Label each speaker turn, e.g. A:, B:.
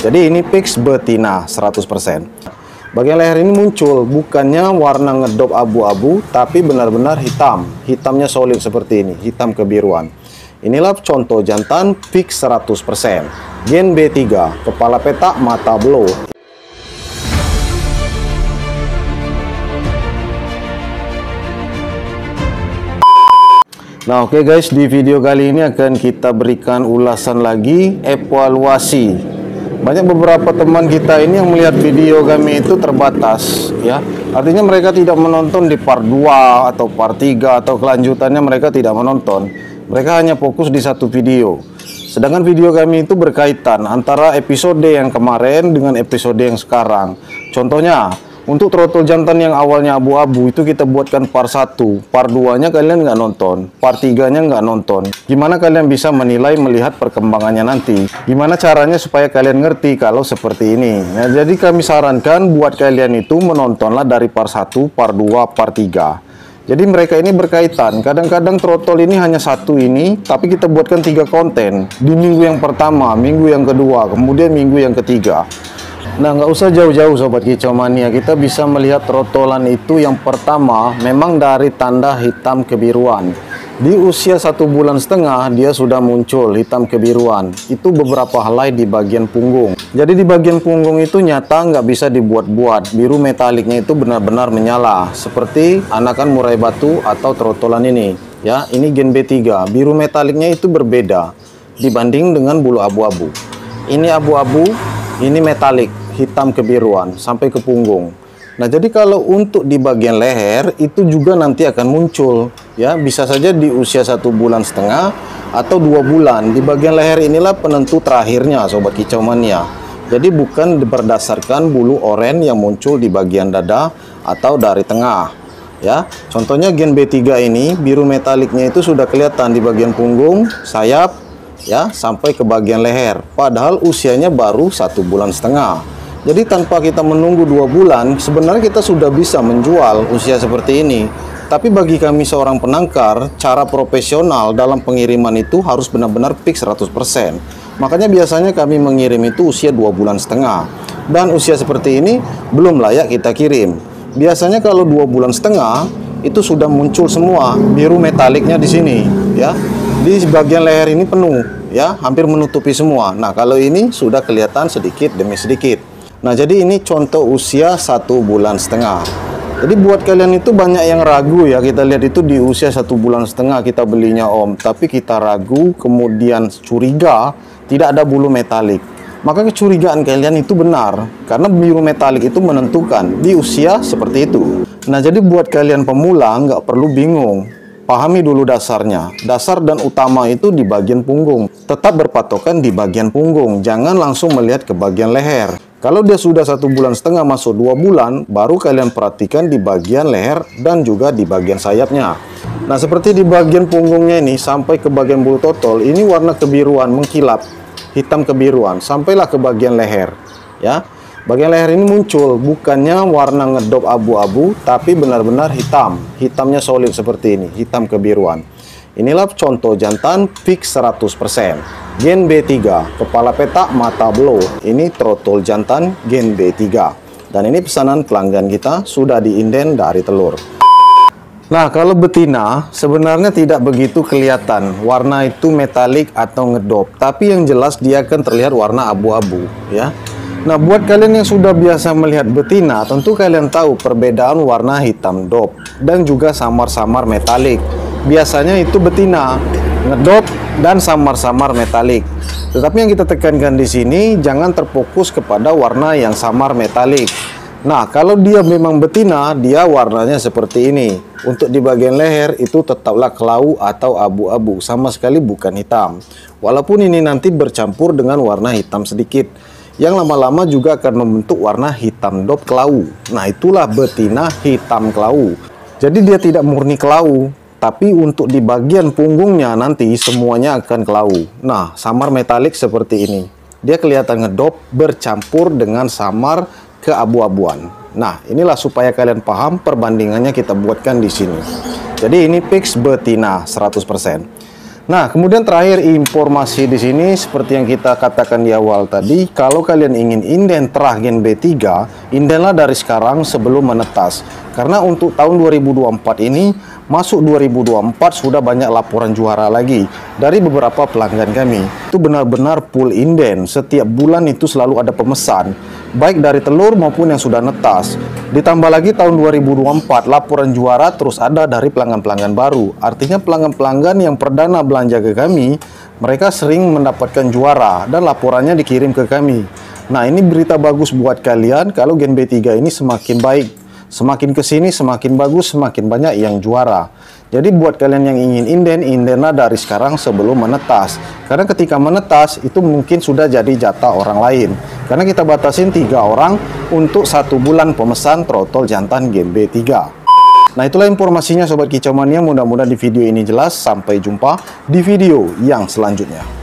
A: Jadi ini fix betina 100%. Bagian leher ini muncul bukannya warna ngedop abu-abu, tapi benar-benar hitam. Hitamnya solid seperti ini, hitam kebiruan. Inilah contoh jantan fix 100%. Gen B3, kepala petak, mata belau. Nah, oke guys, di video kali ini akan kita berikan ulasan lagi evaluasi. Banyak beberapa teman kita ini yang melihat video kami itu terbatas, ya. Artinya mereka tidak menonton di part 2 atau part 3 atau kelanjutannya mereka tidak menonton. Mereka hanya fokus di satu video. Sedangkan video kami itu berkaitan antara episode yang kemarin dengan episode yang sekarang. Contohnya, untuk trotol jantan yang awalnya abu-abu itu kita buatkan part 1, part 2-nya kalian nggak nonton, part 3-nya nggak nonton. Gimana kalian bisa menilai melihat perkembangannya nanti? Gimana caranya supaya kalian ngerti kalau seperti ini? Nah, jadi kami sarankan buat kalian itu menontonlah dari part 1, part 2, part 3. Jadi mereka ini berkaitan. Kadang-kadang trotol ini hanya satu ini, tapi kita buatkan 3 konten. Di minggu yang pertama, minggu yang kedua, kemudian minggu yang ketiga. Nah, nggak usah jauh-jauh Sobat Kicau Mania, kita bisa melihat trotolan itu yang pertama memang dari tanda hitam kebiruan. Di usia 1,5 bulan dia sudah muncul hitam kebiruan. Itu beberapa helai di bagian punggung. Jadi di bagian punggung itu nyata nggak bisa dibuat-buat. Biru metaliknya itu benar-benar menyala, seperti anakan murai batu atau trotolan ini. Ya, ini gen B3. Biru metaliknya itu berbeda dibanding dengan bulu abu-abu. Ini abu-abu, ini metalik, hitam kebiruan sampai ke punggung. Nah, jadi kalau untuk di bagian leher itu juga nanti akan muncul, ya, bisa saja di usia 1,5 bulan atau 2 bulan. Di bagian leher inilah penentu terakhirnya Sobat Kicau Mania. Jadi bukan berdasarkan bulu oranye yang muncul di bagian dada atau dari tengah, ya. Contohnya gen B3 ini biru metaliknya itu sudah kelihatan di bagian punggung, sayap, ya, sampai ke bagian leher. Padahal usianya baru 1,5 bulan. Jadi tanpa kita menunggu 2 bulan, sebenarnya kita sudah bisa menjual usia seperti ini. Tapi bagi kami seorang penangkar, cara profesional dalam pengiriman itu harus benar-benar fix 100%. Makanya biasanya kami mengirim itu usia 2,5 bulan. Dan usia seperti ini belum layak kita kirim. Biasanya kalau 2,5 bulan itu sudah muncul semua biru metaliknya di sini, ya. Di bagian leher ini penuh, ya, hampir menutupi semua. Nah, kalau ini sudah kelihatan sedikit demi sedikit. Nah, jadi ini contoh usia 1,5 bulan. Jadi buat kalian itu banyak yang ragu, ya. Kita lihat itu di usia 1,5 bulan kita belinya Om, tapi kita ragu, kemudian curiga tidak ada bulu metalik. Maka kecurigaan kalian itu benar, karena biru metalik itu menentukan di usia seperti itu. Nah, jadi buat kalian pemula nggak perlu bingung. Pahami dulu dasarnya. Dasar dan utama itu di bagian punggung. Tetap berpatokan di bagian punggung. Jangan langsung melihat ke bagian leher. Kalau dia sudah 1,5 bulan masuk 2 bulan, baru kalian perhatikan di bagian leher dan juga di bagian sayapnya. Nah, seperti di bagian punggungnya ini sampai ke bagian bulu totol, ini warna kebiruan mengkilap, hitam kebiruan, sampailah ke bagian leher, ya. Bagian leher ini muncul bukannya warna ngedop abu-abu, tapi benar-benar hitam. Hitamnya solid seperti ini, hitam kebiruan. Inilah contoh jantan fix 100%. Gen B3, kepala petak, mata belau. Ini trotol jantan gen B3. Dan ini pesanan pelanggan kita sudah diinden dari telur. Nah, kalau betina sebenarnya tidak begitu kelihatan warna itu metalik atau ngedop, tapi yang jelas dia akan terlihat warna abu-abu, ya. Nah, buat kalian yang sudah biasa melihat betina, tentu kalian tahu perbedaan warna hitam dop dan juga samar-samar metalik. Biasanya itu betina, ngedop dan samar-samar metalik. Tetapi yang kita tekankan di sini jangan terfokus kepada warna yang samar metalik. Nah, kalau dia memang betina, dia warnanya seperti ini. Untuk di bagian leher itu tetaplah kelau atau abu-abu, sama sekali bukan hitam. Walaupun ini nanti bercampur dengan warna hitam sedikit, yang lama-lama juga akan membentuk warna hitam dop kelau. Nah, itulah betina hitam kelau. Jadi dia tidak murni kelau, tapi untuk di bagian punggungnya nanti semuanya akan kelau. Nah, samar metalik seperti ini. Dia kelihatan ngedop bercampur dengan samar keabu-abuan. Nah, inilah supaya kalian paham perbandingannya kita buatkan di sini. Jadi ini fix betina 100%. Nah, kemudian terakhir informasi di sini seperti yang kita katakan di awal tadi, kalau kalian ingin inden terah Gen B3, indenlah dari sekarang sebelum menetas. Karena untuk tahun 2024 ini, masuk 2024 sudah banyak laporan juara lagi dari beberapa pelanggan kami. Itu benar-benar full inden, setiap bulan itu selalu ada pemesan, baik dari telur maupun yang sudah netas. Ditambah lagi tahun 2024, laporan juara terus ada dari pelanggan-pelanggan baru. Artinya pelanggan-pelanggan yang perdana belanja ke kami, mereka sering mendapatkan juara dan laporannya dikirim ke kami. Nah, ini berita bagus buat kalian kalau Gen B3 ini semakin baik. Semakin kesini semakin bagus, semakin banyak yang juara. Jadi buat kalian yang ingin inden, indenlah dari sekarang sebelum menetas. Karena ketika menetas itu mungkin sudah jadi jatah orang lain. Karena kita batasin 3 orang untuk 1 bulan pemesan trotol jantan Gen B3. Nah, itulah informasinya Sobat Kicau Mania. Mudah-mudahan di video ini jelas. Sampai jumpa di video yang selanjutnya.